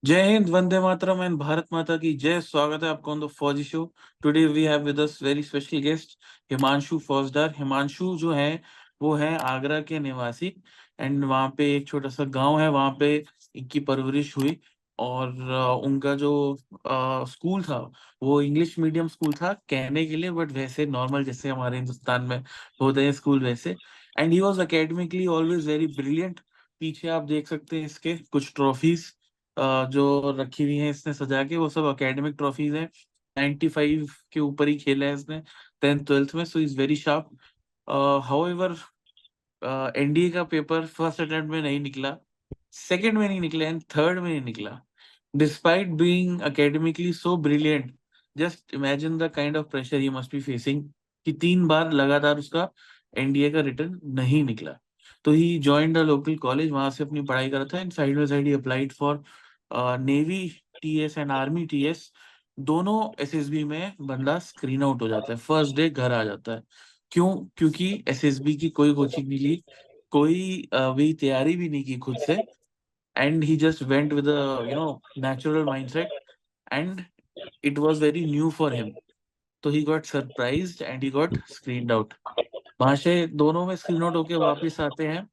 जय हिंद, वंदे मातरम एंड भारत माता की जय। स्वागत है आपको on the Fauji show. Today we have with us very special guest Himanshu Faujdar. Himanshu जो है वो है आगरा के निवासी एंड वहाँ पे एक छोटा सा गांव है, वहाँ पे इनकी परवरिश हुई। और उनका जो स्कूल था वो इंग्लिश मीडियम स्कूल था कहने के लिए, बट वैसे नॉर्मल जैसे हमारे हिंदुस्तान में होते हैं स्कूल वैसे। And he was academically always very brilliant. पीछे आप देख सकते हैं इसके कुछ ट्रॉफीज जो रखी हुई हैं इसने सजा के, वो सब एकेडमिक ट्रॉफीज हैं। 95 के ऊपर ही खेला है इसने 10th 12th में, so is very sharp. However NDA का पेपर फर्स्ट अटेम्प्ट में नहीं निकला, सेकंड में नहीं निकला एंड थर्ड में नहीं निकला। Despite being academically so brilliant, just imagine the kind of pressure he must be facing कि 3 बार लगातार उसका एनडीए का रिटर्न नहीं निकला। तो he joined a local college, वहां से अपनी पढ़ाई करा था and side by side he applied for navy TES and army TES. दोनों एसएसबी में बंदा स्क्रीन आउट हो जाता है, फर्स्ट डे घर आ जाता है। क्यों? क्योंकि एसएसबी की कोई कोचिंग नहीं ली, कोई भी तैयारी भी नहीं की खुद से, and he just went with natural mindset and it was very new for him. तो he got surprised and he got screened out. वहां से दोनों में स्क्रीन आउट होके वापस आते हैं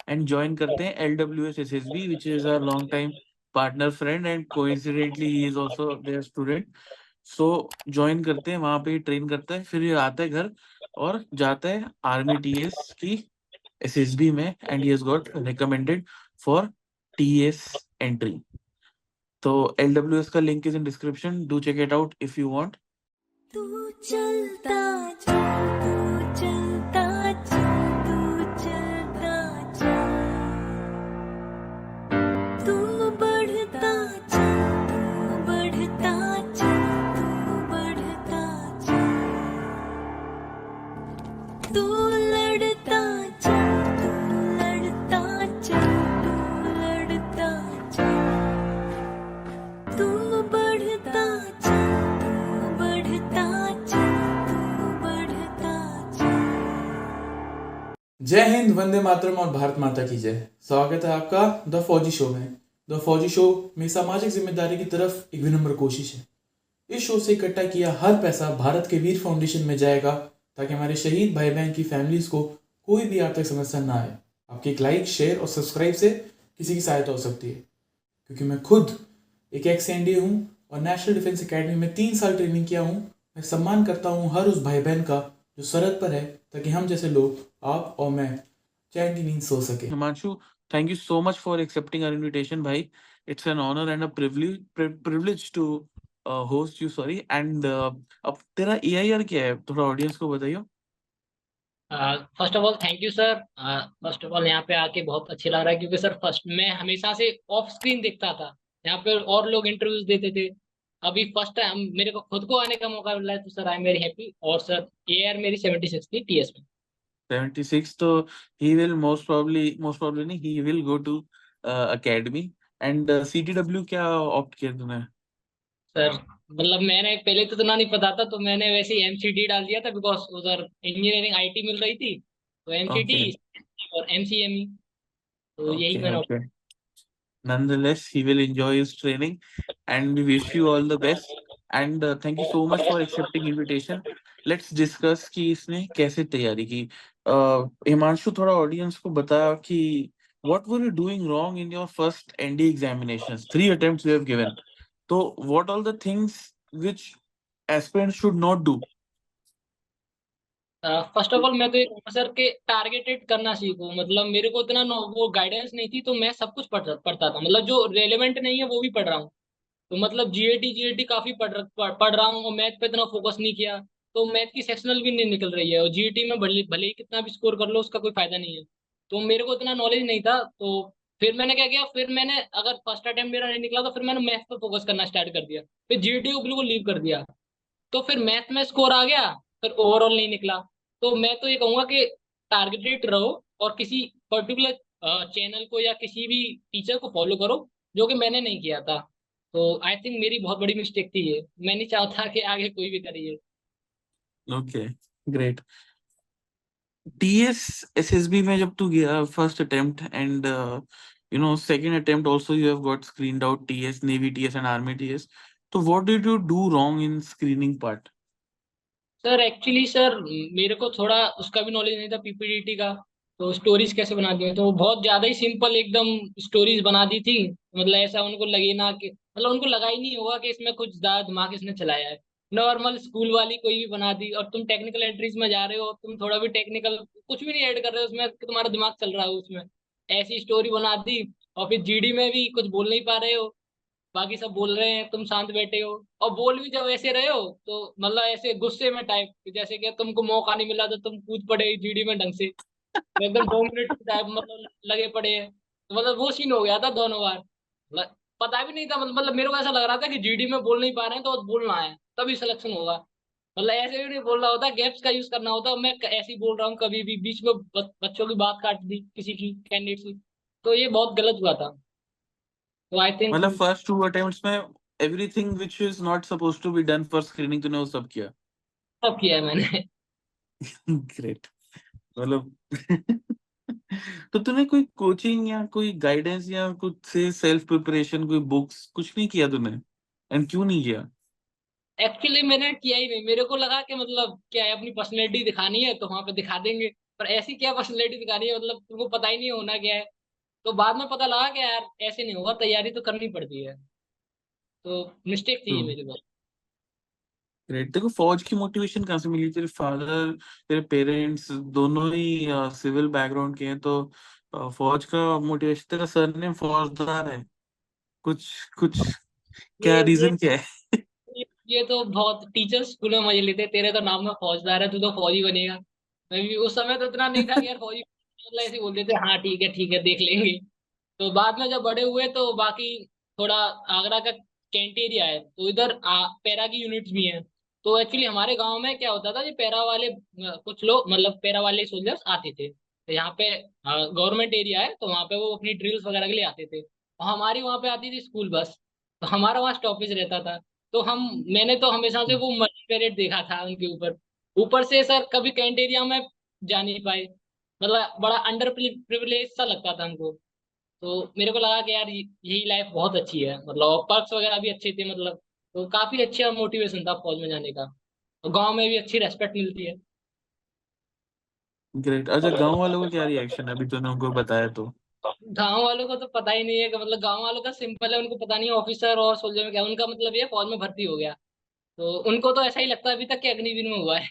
एंड ज्वाइन करते हैं LWS SSB, which is a long time partner friend and coincidentally he is also their student. So join करते हैं, वहां पे ट्रेन करता है, फिर ये आता है घर और जाता है आर्मी टीएस की एसएसबी में and he has got recommended for TES entry. तो LWS का link is in description, do check it out if you want. तू चलता जा, तू चलता जा, तू चलता जा, तू बढ़ता जा, तू बढ़ता जा, तू बढ़ता जा, तू लड़ता जा, तू लड़ता जा, तू लड़ता जा, तू बढ़ता जा, तू बढ़ता जा, तू बढ़ता जा। जय हिंद, वंदे मातरम और भारत माता की जय। स्वागत है आपका द फौजी शो में। द फौजी शो में सामाजिक जिम्मेदारी की तरफ एक विनम्र कोशिश है। इस शो से इकट्ठा किया हर पैसा भारत के वीर फाउंडेशन में जाएगा ताकि हमारे शहीद भाई बहन की फैमिलीज को कोई भी आर्थिक समस्या ना आए। आपके एक लाइक, शेयर और सब्सक्राइब से किसी की सहायता हो सकती है, क्योंकि मैं खुद एक एक्स एनडीए हूँ और नेशनल डिफेंस एकेडमी में 3 साल ट्रेनिंग किया हूँ। मैं सम्मान करता हूँ हर उस भाई बहन का जो सरहद पर है, ताकि हम जैसे लोग, आप और मैं, चैन की नींद सो सके। Himanshu, thank you so much for accepting our invitation भाई। It's an honour and a privilege to host you, sorry. And अब तेरा एआईआर क्या है, थोड़ा ऑडियंस को बताइए। First of all thank you sir. First of all यहाँ पे आके बहुत अच्छा लग रहा है, क्योंकि सर फर्स्ट मैं हमेशा से ऑफ स्क्रीन देखता था, यहाँ पे और लोग इंटरव्यूज देते थे। अभी फर्स्ट टाइम मेरे को खुद को आने का मौका मिला है, तो sir I am very happy. और सर एआर मेरी 76 थी टीएस में। 76, तो he will most probably नहीं, he will go to academy। and CTW क्या ऑप्ट किया तूने? सर मतलब मैंने पहले तो इतना नहीं पता था, तो मैंने वैसे ही एमसीडी डाल दिया था, बिकॉज उधर इंजीनियरिंग आईटी मिल रही थी, तो एमसीडी ओके और एमसीएमई, तो यही ओके मैंने okay. Nonetheless, he will enjoy his training and we wish you all the best. And thank you so much for accepting invitation. Let's discuss कि इसने कैसे तैयारी की। हिमांशु, थोड़ा ऑडियंस को बता कि what were you doing wrong in your first ND examinations? 3 attempts you have given. So what all the things which aspirants should not do? First of all मैं तो एक सर के टारगेटेड करना सीखूं। मतलब मेरे को इतना वो गाइडेंस नहीं थी, तो मैं सब कुछ पढ़ता था, मतलब जो रेलेवेंट नहीं है वो भी पढ़ रहा हूँ। तो मतलब जीएटी काफी पढ़ रहा हूँ, और मैथ पे इतना फोकस नहीं किया, तो मैथ की सेक्शनल भी नहीं निकल रही है, और जीएटी में भले भले ही कितना भी स्कोर कर लो उसका कोई फायदा नहीं है। तो मेरे को इतना नॉलेज नहीं था, तो फिर मैंने क्या किया, फिर मैंने अगर फर्स्ट अटेम्प्ट मेरा नहीं निकला तो फिर मैंने मैथ पे फोकस करना स्टार्ट कर दिया, फिर जीएटी को बिल्कुल लीव कर दिया। तो फिर मैथ में स्कोर आ गया, फिर ओवरऑल नहीं निकला। तो मैं तो ये कहूंगा कि टारगेटेड रहो, और किसी पर्टिकुलर चैनल को या किसी भी टीचर को फॉलो करो, जो कि मैंने नहीं किया था। तो आई थिंक मेरी बहुत बड़ी मिस्टेक थी ये, मैं नहीं चाहता कि आगे कोई भी करे ये। Okay, great. TS SSB में जब तू गया first attempt and second attempt also you have got screened out TS, Navy TS and Army TS. So what did you do wrong in screening part? Sir actually sir मेरे को थोड़ा उसका भी knowledge नहीं था पीपीडीटी का। तो stories कैसे बनाती हैं, तो बहुत ज्यादा ही सिंपल एकदम स्टोरीज बना दी थी। मतलब ऐसा उनको लगे ना कि मतलब उनको लगा ही नहीं होगा कि इसमें कुछ ज्यादा दिमाग इसने चलाया है। नॉर्मल स्कूल वाली कोई भी बना दी, और तुम टेक्निकल एंट्रीज में जा रहे हो, तुम थोड़ा भी टेक्निकल कुछ भी नहीं ऐड कर रहे हो उसमें कि तुम्हारा दिमाग चल रहा है उसमें। ऐसी स्टोरी बना दी। और फिर जीडी में भी कुछ बोल नहीं पा रहे हो, बाकी सब बोल रहे हैं, तुम शांत बैठे हो। और बोल भी जब ऐसे रहे हो तो मतलब ऐसे गुस्से में टाइप, जैसे कि तुमको मौका नहीं मिला तो तुम कूद पड़े जीडी में ढंग से, तो एकदम डोमिनेट टाइप मतलब लगे पड़े हैं। तो मतलब वो सीन हो गया था दोनों बार। पता भी नहीं था, मतलब मेरे को ऐसा लग रहा था कि जीडी में बोल नहीं पा रहे हैं तो बोलना है तभी सिलेक्शन होगा। मतलब ऐसे भी नहीं बोल रहा होता, गैप्स का यूज करना होता। मैं ऐसे ही बोल रहा हूँ कभी भी बीच में बच्चों की बात काट दी किसी की कैंडिडेट की। तो ये बहुत गलत हुआ था। तो आई थिंक मतलब फर्स्ट 2 अटेम्प्ट्स में everything which is not supposed to be done for screening तूने वो सब किया। सब किया है मैंने। ग्रेट। मतलब तो तूने कोई कोचिंग या कोई गाइडेंस या कुछ से सेल्फ प्रिपरेशन, कोई बुक्स कुछ नहीं किया तूने? एंड क्यों नहीं किया? एक्चुअली मैंने किया ही नहीं। मेरे को लगा कि मतलब क्या है, अपनी पर्सनैलिटी दिखानी है तो वहां पे दिखा देंगे। पर ऐसी क्या पर्सनैलिटी दिखानी है, मतलब तुमको पता ही नहीं होना क्या है। तो बाद में पता लगा कि यार ऐसे नहीं होगा, तैयारी तो करनी पड़ती है। तो मिस्टेक थी ये मेरी बात। ग्रेट। देखो फौज की मोटिवेशन कहाँ से मिली? तेरे फादर, तेरे पेरेंट्स दोनों ही सिविल बैकग्राउंड के हैं, तो फौज का मोटिवेशन, तेरा सरनेम फौजदार है, कुछ कुछ क्या ये रीजन क्या है? ये तो बहुत टीचर्स स्कूल में मजे लेते हैं, तेरे तो नाम में फौजदार है, तू तो फौजी बनेगा। मैं भी उस समय तो इतना नहीं था कि यार फौजी, मतलब ऐसे ही बोल देते हाँ ठीक है देख लेंगे। तो बाद में जब बड़े हुए तो बाकी थोड़ा आगरा का कैंट एरिया है तो इधर पैरा की यूनिट्स भी हैं। तो एक्चुअली हमारे गांव में क्या होता था कि पैरा वाले कुछ लोग मतलब पैरा वाले सोल्जर्स आते थे। तो यहाँ पे गवर्नमेंट एरिया है तो वहाँ पे वो अपनी ड्रिल्स वगैरह के लिए आते थे, और हमारी वहाँ पे आती थी स्कूल बस। तो हमारा वहाँ स्टॉपेज रहता था। तो मैंने तो हमेशा से वो मल्टी पेरेड देखा था उनके ऊपर। ऊपर से सर कभी कैंट एरिया में जा नहीं पाए, मतलब बड़ा अंडर प्रिविलेज सा लगता था हमको। तो मेरे को लगा कि यार यही लाइफ बहुत अच्छी है, मतलब पर्क्स वगैरह भी अच्छे थे मतलब। तो काफी अच्छा मोटिवेशन था फौज में जाने का। तो गांव में भी अच्छी रेस्पेक्ट मिलती है। ग्रेट। अच्छा, गांव वालों का क्या रिएक्शन है अभी तूने उनको बताया तो? गांव वालों को तो पता ही नहीं है कि मतलब गांव वालों का सिंपल है, उनको पता नहीं है ऑफिसर और सोल्जर में क्या उनका मतलब, ये फौज में भर्ती हो गया। तो उनको तो ऐसा ही लगता है अभी तक कि अग्निवीर में हुआ है।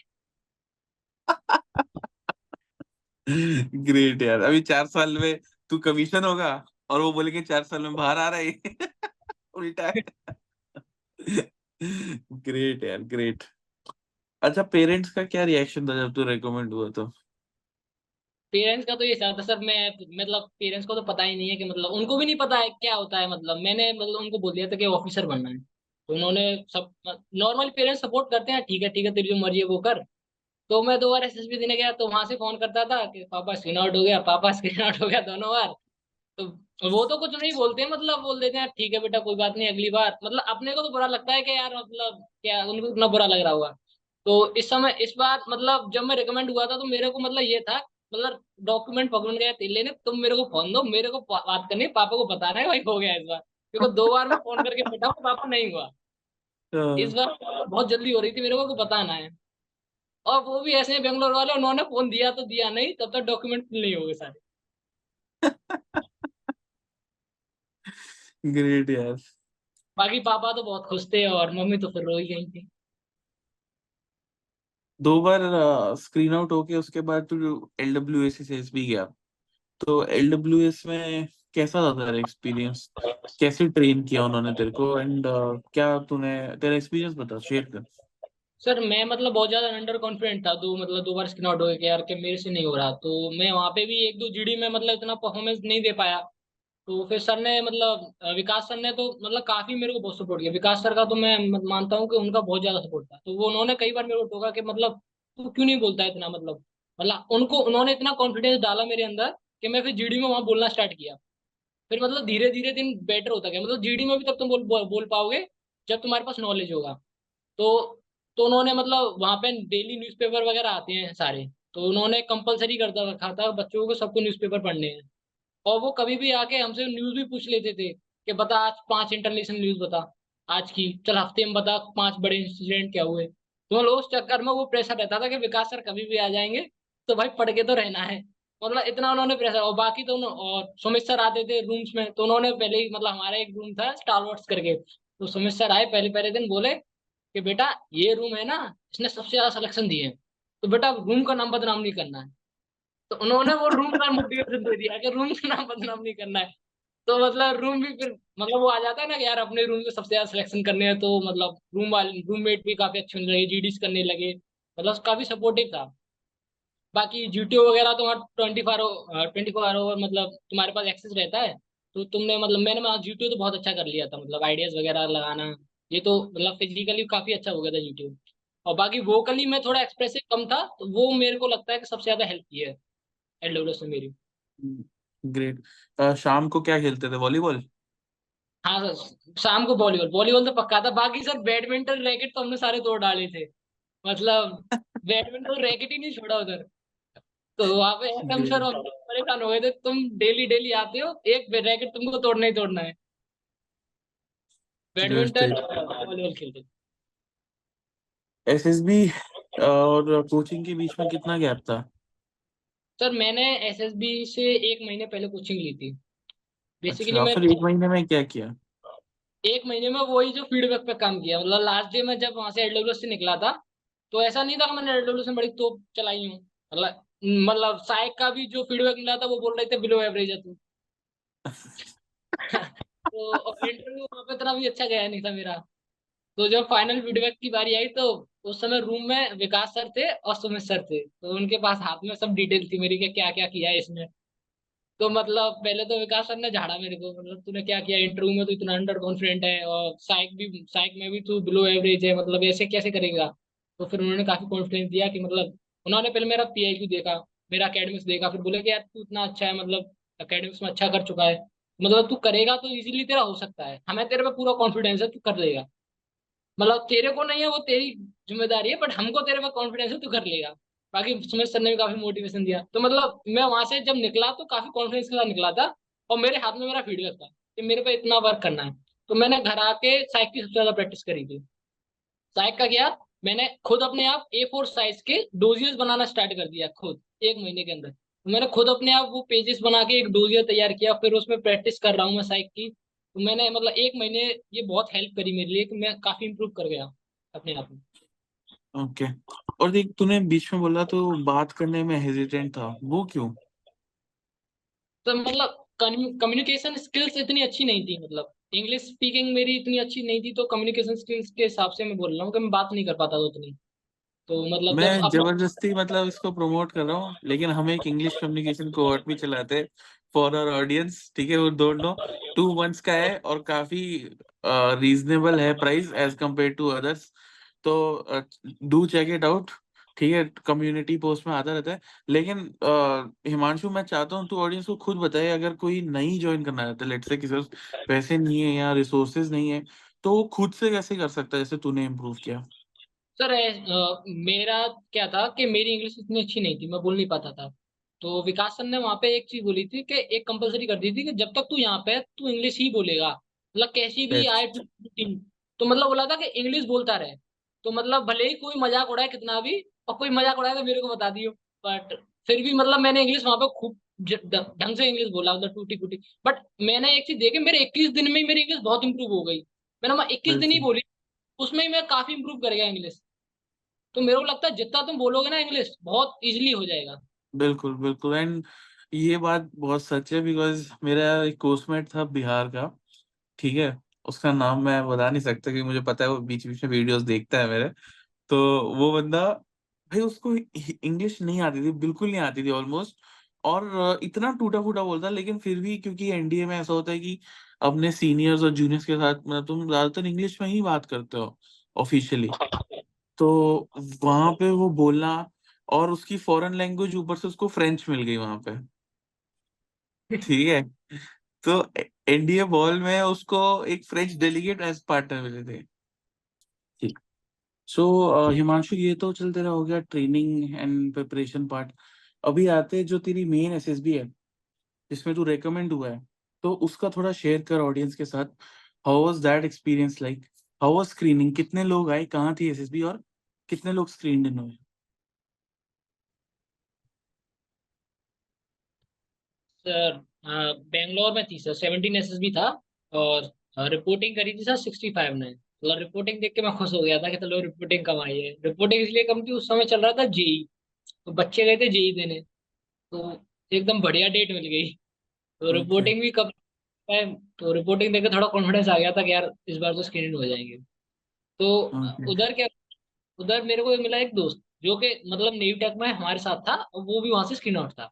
ग्रेट यार। अभी 4 साल में तू कमीशन होगा और वो बोलेंगे 4 साल में बाहर आ रहा है। उल्टा है। ग्रेट यार, ग्रेट। अच्छा, पेरेंट्स का क्या रिएक्शन था जब तू रिकमेंड हुआ तो? पेरेंट्स का तो ये था सर, मैं मतलब पेरेंट्स को तो पता ही नहीं है कि मतलब उनको भी नहीं पता है क्या होता है। मतलब मैंने मतलब उनको बोल दिया था कि ऑफिसर बनना है। तो उन्होंने सब नॉर्मल पेरेंट्स सपोर्ट करते हैं, ठीक है तेरी जो मर्जी है वो कर। तो मैं 2 बार एसएसबी देने गया तो वहां से फोन करता था कि पापा स्क्रीन आउट हो गया, पापा स्क्रीन आउट हो गया, दोनों बार। तो वो तो कुछ नहीं बोलते, मतलब बोल देते हैं ठीक है बेटा कोई बात नहीं अगली बार। मतलब अपने को तो बुरा लगता है कि यार मतलब क्या उनको इतना बुरा लग रहा होगा। तो इस समय इस बार मतलब जब मैं रिकमेंड हुआ था तो मेरे को मतलब ये था, मतलब डॉक्यूमेंट पकड़ गया तेले ने, तुम मेरे को फोन दो, मेरे को बात करनी है, पापा को बताना है भाई हो गया इस बार। क्योंकि 2 बार मैं फोन करके बैठा हूँ, पापा नहीं हुआ। इस हाँ। बार बहुत जल्दी हो रही थी मेरे को बताना है। और वो भी ऐसे हैं बेंगलोर वाले, उन्होंने फोन दिया तो दिया नहीं, तब तक डॉक्यूमेंट नहीं हो गए सारे। ग्रेट यार। बाकी पापा तो बहुत खुश थे और मम्मी तो फिर रो ही गई थी। 2 बार स्क्रीन आउट होके उसके बाद तू LWS भी गया, तो LWS में कैसा था तेरा एक्सपीरियंस? कैसे ट्रेन किया उन्होंने तेरे को? एंड क्या तूने, तेरा एक्सपीरियंस बता, शेयर कर। सर मैं मतलब बहुत ज्यादा अंडर कॉन्फिडेंट था, मतलब 2 बार स्क्रीन आउट हो गया कि यार कि मेरे से नहीं हो रहा। तो मैं वहां पे भी 1-2 जीडी में मतलब इतना परफॉर्मेंस नहीं दे पाया। तो फिर सर ने मतलब विकास सर ने तो मतलब काफी मेरे को बहुत सपोर्ट किया। विकास सर का तो मैं मानता हूँ कि उनका बहुत ज्यादा सपोर्ट था। तो वो उन्होंने कई बार मेरे को टोका कि मतलब तू क्यों नहीं बोलता है इतना, मतलब उन्होंने इतना कॉन्फिडेंस डाला मेरे अंदर कि मैं फिर जीडी में वहां बोलना स्टार्ट किया। फिर मतलब धीरे धीरे दिन बेटर होता गया। मतलब जीडी में भी तब तुम बोल पाओगे जब तुम्हारे पास नॉलेज होगा। तो तो उन्होंने मतलब वहां पे डेली न्यूज़पेपर वगैरह आते हैं सारे। तो उन्होंने कंपलसरी कर रखा था बच्चों को सबको न्यूज़पेपर पढ़ने हैं। और वो कभी भी आके हमसे न्यूज भी पूछ लेते थे कि बता आज 5 इंटरनेशनल न्यूज बता आज की, चल हफ्ते में बता 5 बड़े इंसिडेंट क्या हुए। तो मतलब उस चक्कर में वो प्रेशर रहता था कि विकास सर कभी भी आ जाएंगे तो भाई पढ़ के तो रहना है। मतलब इतना उन्होंने प्रेशर, और बाकी तो और सुमित सर आते थे रूम्स में, तो उन्होंने पहले ही, मतलब हमारा एक रूम था स्टार वॉर्स करके, तो सुमित सर आए पहले पहले दिन, बोले कि बेटा ये रूम है ना, इसने सबसे ज्यादा सिलेक्शन दिए हैं, तो बेटा रूम का नाम बदनाम नहीं करना है। तो उन्होंने वो रूम का मोटिवेशन दे दिया कि रूम का नाम बदनाम नहीं करना है। तो मतलब रूम भी फिर, मतलब वो आ जाता है ना कि यार अपने रूम में सबसे ज्यादा सिलेक्शन करने हैं, तो मतलब रूम वाले रूममेट भी काफी अच्छे होने लगे, जीडीस करने लगे, मतलब काफी सपोर्टिव था। बाकी जीटीओ वगैरह तो वहाँ 24 आवर मतलब तुम्हारे पास एक्सेस रहता है। तो तुमने मतलब मैंने जीटीओ तो बहुत अच्छा कर लिया था, मतलब आइडियाज वगैरह लगाना, ये तो मतलब फिजिकली काफी अच्छा हो गया था जीटीओ। और बाकी वोकली मैं थोड़ा एक्सप्रेसिव कम था, तो वो मेरे को लगता है कि सबसे ज्यादा हेल्प की है एलडब्ल्यूएस ने मेरी। ग्रेट। शाम को क्या खेलते थे, वॉलीबॉल? हाँ सर, शाम को वॉलीबॉल, वॉलीबॉल तो पक्का था। बाकी सर बैडमिंटन रैकेट तो हमने सारे तोड़ डाले थे, मतलब बैडमिंटन रैकेट ही नहीं छोड़ा उधर। तो वहां पे एकदम सर ग्रेट। हम परेशान हो गए थे, तुम डेली डेली आते हो, एक रैकेट तुमको तोड़ना ही तोड़ना है। Badminton great. वॉलीबॉल खेलते थे। एसएसबी और कोचिंग के बीच में कितना गैप था? सर मैंने एसएसबी से 1 महीने पहले कोचिंग ली थी। बेसिकली अच्छा, मैं फिर एक महीने में क्या किया? 1 महीने में वही जो फीडबैक पे काम किया, मतलब लास्ट डे में जब वहां से एलडब्ल्यूएस से निकला था, तो ऐसा नहीं था कि मैंने एलडब्ल्यूएस में बड़ी तोप चलाई हूँ। मतलब साइक का भी जो फीडबैक मिला था वो बोल रहे थे बिलो एवरेज है तू। तो इंटरव्यू वहां पे इतना भी अच्छा गया नहीं था मेरा। तो जब फाइनल फीडबैक की बारी आई, तो उस समय रूम में विकास सर थे और सुमित सर थे, तो उनके पास हाथ में सब डिटेल थी मेरी कि क्या क्या किया है इसमें। तो मतलब पहले तो विकास सर ने झाड़ा मेरे को, मतलब तूने क्या किया इंटरव्यू में, तो इतना अंडर कॉन्फिडेंट है, और साइक में भी तू बिलो एवरेज है, मतलब ऐसे कैसे करेगा। तो फिर उन्होंने काफी कॉन्फिडेंस दिया कि मतलब उन्होंने पहले मेरा पीआईक्यू देखा, मेरा एकेडमिक्स देखा, फिर बोले कि यार तू इतना अच्छा है, मतलब एकेडमिक्स में अच्छा कर चुका है, मतलब तू करेगा तो इजीली तेरा हो सकता है, हमें तेरे पे पूरा कॉन्फिडेंस है, तू कर लेगा। मतलब तेरे को नहीं है वो तेरी जिम्मेदारी है, बट हमको तेरे पे कॉन्फिडेंस है, तू कर लेगा। बाकी सुमित सर ने भी काफी मोटिवेशन दिया, तो मतलब मैं वहां से जब निकला तो काफी कॉन्फिडेंस के साथ निकला था। और मेरे हाथ में मेरा फीडबैक था कि मेरे पे इतना वर्क करना है। तो मैंने घर आके साइक की सबसे ज्यादा प्रैक्टिस करी थी। साइक का क्या, मैंने खुद अपने आप A4 साइज के डोजियर्स बनाना स्टार्ट कर दिया खुद, 1 महीने के अंदर। तो मैंने खुद अपने आप वो पेजेस बना के एक डोजियर तैयार किया, फिर उसमें प्रैक्टिस कर रहा हूँ मैं साइक की। तो मैंने मतलब 1 महीने ये बहुत हेल्प करी मेरे लिए कि मैं काफी इंप्रूव कर गया अपने आप में। ओके। और देख, तूने बीच में बोला तो बात करने में हेजिटेंट था, वो क्यों? तो मतलब कम्युनिकेशन स्किल्स इतनी अच्छी नहीं थी, मतलब इंग्लिश स्पीकिंग मेरी इतनी अच्छी नहीं थी, तो कम्युनिकेशन स्किल्स के हिसाब से मैं बोल रहा हूँ कि मैं बात नहीं कर पाता था उतनी। तो मतलब जब मैं अपना जबरदस्ती मतलब इसको प्रमोट कर रहा हूँ, लेकिन हम एक इंग्लिश कम्युनिकेशन कोर्ट भी चलाते हैं फॉर आवर ऑडियंस, ठीक है? वो दोनों 2 months का है और काफी रीजनेबल है price as compared to others. तो डू चेक इट आउट, ठीक है? कम्युनिटी पोस्ट में आता रहता है। लेकिन हिमांशु, मैं चाहता हूँ तू ऑडियंस को खुद बताए, अगर कोई नहीं ज्वाइन करना चाहता है, लेट्स से किसी पास पैसे नहीं है या रिसोर्सेज नहीं है, तो वो खुद से कैसे कर सकता है जैसे तूने इम्प्रूव किया? सर मेरा क्या था कि मेरी इंग्लिश इतनी अच्छी नहीं थी, मैं बोल नहीं पाता था। तो विकास सर ने वहां पे एक चीज बोली थी कि एक कंपलसरी कर दी थी कि जब तक तू यहाँ पे है तू इंग्लिश ही बोलेगा, मतलब कैसी भी आए टीम। तो मतलब बोला था कि इंग्लिश बोलता रहे। तो मतलब भले ही कोई मजाक उड़ाए कितना भी, और कोई मजाक उड़ाए तो मेरे को बता दियो। बट फिर भी मतलब मैंने इंग्लिश वहां पे खूब ढंग से इंग्लिश बोला, मतलब टूटी फूटी। बट मैंने एक चीज देखी, मेरे 21 दिन में ही मेरी इंग्लिश बहुत इंप्रूव हो गई। मैंने 21 दिन ही बिल्कुल, बोली, उसमें ही मैं काफी इंप्रूव कर गया इंग्लिश। तो मेरे को लगता है जितना तुम बोलोगे ना इंग्लिश बहुत इजीली हो जाएगा। बिल्कुल, बिल्कुल। एंड ये बात बहुत सच है, बिकॉज मेरा एक कोर्समेट था बिहार का, ठीक है? उसका नाम मैं बता नहीं सकता क्योंकि मुझे पता है वो बीच बीच में वीडियोस देखता है मेरे। तो वो बंदा, भाई उसको इंग्लिश नहीं आती थी, बिल्कुल नहीं आती थी ऑलमोस्ट। और इतना टूटा फूटा बोलता, लेकिन फिर भी क्योंकि एनडीए में ऐसा होता है कि अपने सीनियर्स और जूनियर्स के साथ मतलब तुम ज्यादातर इंग्लिश में ही बात करते हो ऑफिशियली। तो वहां पे वो बोलना, और उसकी फॉरेन लैंग्वेज ऊपर से उसको फ्रेंच मिल गई वहां पे, ठीक है? तो एनडीए बॉल में उसको एक फ्रेंच डेलीगेट एज पार्टनर मिले थे, ठीक। सो हिमांशु, ये तो चल तेरा हो गया ट्रेनिंग एंड प्रिपरेशन पार्ट। अभी आते हैं जो तेरी मेन एसएसबी है, जिसमें तू रेकमेंड हुआ है, तो उसका थोड़ा शेयर कर ऑडियंस के साथ। How was that experience like? How was screening? कितने लोग आए, कहाँ थी एसएसबी, और कितने लोग स्क्रीन इन हुए? सर बेंगलोर में थी सर, 17 एसएसबी था। और रिपोर्टिंग करी थी सर 65 ने। मतलब रिपोर्टिंग देख के मैं खुश हो गया था कि चलो रिपोर्टिंग कम आई है। रिपोर्टिंग इसलिए कम थी, उस समय चल रहा था जेई, तो बच्चे गए थे जेई देने, तो एकदम बढ़िया डेट मिल गई। तो ओके। रिपोर्टिंग भी कब है, तो रिपोर्टिंग देख के थोड़ा कॉन्फिडेंस आ गया था कि यार इस बार तो स्क्रीन हो जाएंगे। तो ओके। उधर क्या, उधर मेरे को मिला एक दोस्त जो कि मतलब नेवी टेक में हमारे साथ था, और वो भी वहां से स्क्रीन आउट था।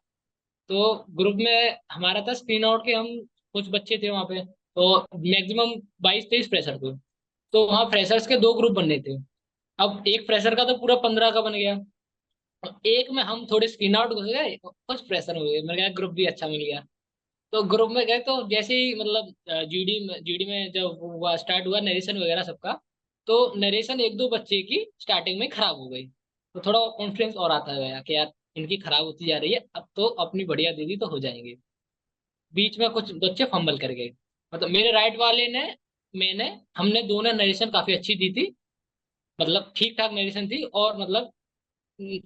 तो ग्रुप में हमारा था स्क्रीन आउट के, हम कुछ बच्चे थे वहां पे, तो मैक्सिमम 22-23 फ्रेशर थे। तो वहाँ फ्रेशर्स के दो ग्रुप बनने थे। अब एक फ्रेशर का तो पूरा 15 का बन गया, और एक में हम थोड़े स्क्रीन आउट घुस गए, कुछ फ्रेशर हो गए, मेरे कहा ग्रुप भी अच्छा मिल गया। तो ग्रुप में गए, तो जैसे ही मतलब जीडी में जब हुआ स्टार्ट हुआ नरेशन वगैरह सबका, तो नरेशन एक दो बच्चे की स्टार्टिंग में खराब हो गई। तो थोड़ा कॉन्फिडेंस और आता गया कि यार इनकी खराब होती जा रही है, अब तो अपनी बढ़िया दीदी तो हो जाएंगे। बीच में कुछ बच्चे फंबल कर गए, मतलब मेरे राइट वाले ने, मैंने, हमने दोनों नरेशन काफी अच्छी दी थी, मतलब ठीक ठाक नरेशन थी, और मतलब